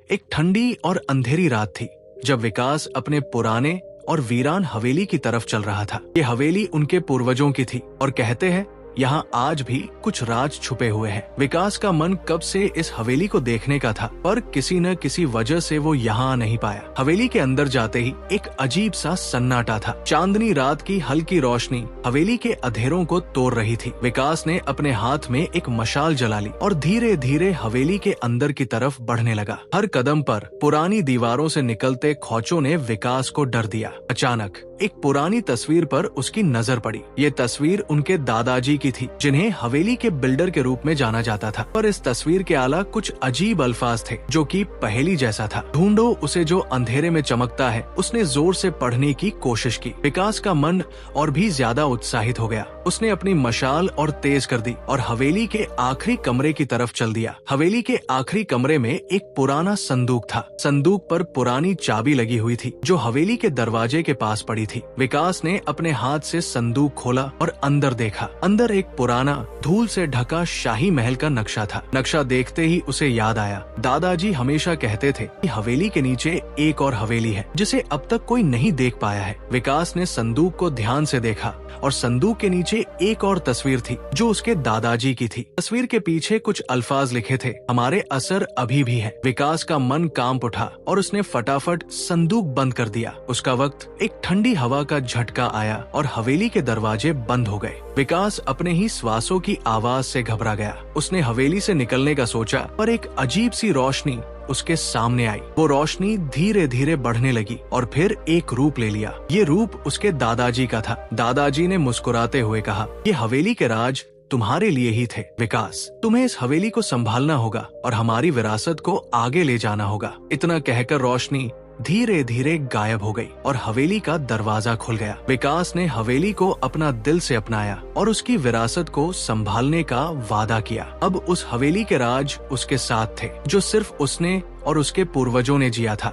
एक ठंडी और अंधेरी रात थी जब विकास अपने पुराने और वीरान हवेली की तरफ चल रहा था। ये हवेली उनके पूर्वजों की थी और कहते हैं यहाँ आज भी कुछ राज छुपे हुए हैं। विकास का मन कब से इस हवेली को देखने का था, पर किसी न किसी वजह से वो यहाँ नहीं पाया। हवेली के अंदर जाते ही एक अजीब सा सन्नाटा था। चांदनी रात की हल्की रोशनी हवेली के अंधेरों को तोड़ रही थी। विकास ने अपने हाथ में एक मशाल जला ली और धीरे धीरे हवेली के अंदर की तरफ बढ़ने लगा। हर कदम पर पुरानी दीवारों से निकलते खौचों ने विकास को डर दिया। अचानक एक पुरानी तस्वीर पर उसकी नजर पड़ी। ये तस्वीर उनके दादाजी की थी, जिन्हें हवेली के बिल्डर के रूप में जाना जाता था। पर इस तस्वीर के आला कुछ अजीब अल्फाज थे जो कि पहेली जैसा था। ढूंढो उसे जो अंधेरे में चमकता है। उसने जोर से पढ़ने की कोशिश की। विकास का मन और भी ज्यादा उत्साहित हो गया। उसने अपनी मशाल और तेज कर दी और हवेली के आखिरी कमरे की तरफ चल दिया। हवेली के आखिरी कमरे में एक पुराना संदूक था। संदूक पर पुरानी चाबी लगी हुई थी जो हवेली के दरवाजे के पास पड़ी थी। विकास ने अपने हाथ से संदूक खोला और अंदर देखा। अंदर एक पुराना धूल से ढका शाही महल का नक्शा था। नक्शा देखते ही उसे याद आया, दादाजी हमेशा कहते थे कि हवेली के नीचे एक और हवेली है जिसे अब तक कोई नहीं देख पाया है। विकास ने संदूक को ध्यान से देखा और संदूक के नीचे एक और तस्वीर थी जो उसके दादाजी की थी। तस्वीर के पीछे कुछ अल्फाज लिखे थे, हमारे असर अभी भी है। विकास का मन कांप उठा और उसने फटाफट संदूक बंद कर दिया। उसका वक्त एक ठंडी हवा का झटका आया और हवेली के दरवाजे बंद हो गए। विकास अपने ही श्वासों की आवाज से घबरा गया। उसने हवेली से निकलने का सोचा, पर एक अजीब सी रोशनी उसके सामने आई। वो रोशनी धीरे धीरे बढ़ने लगी और फिर एक रूप ले लिया। ये रूप उसके दादाजी का था। दादाजी ने मुस्कुराते हुए कहा, ये हवेली के राज तुम्हारे लिए ही थे विकास। तुम्हें इस हवेली को संभालना होगा और हमारी विरासत को आगे ले जाना होगा। इतना कहकर रोशनी धीरे धीरे गायब हो गई और हवेली का दरवाजा खुल गया। विकास ने हवेली को अपना दिल से अपनाया और उसकी विरासत को संभालने का वादा किया। अब उस हवेली के राज उसके साथ थे जो सिर्फ उसने और उसके पूर्वजों ने जिया था।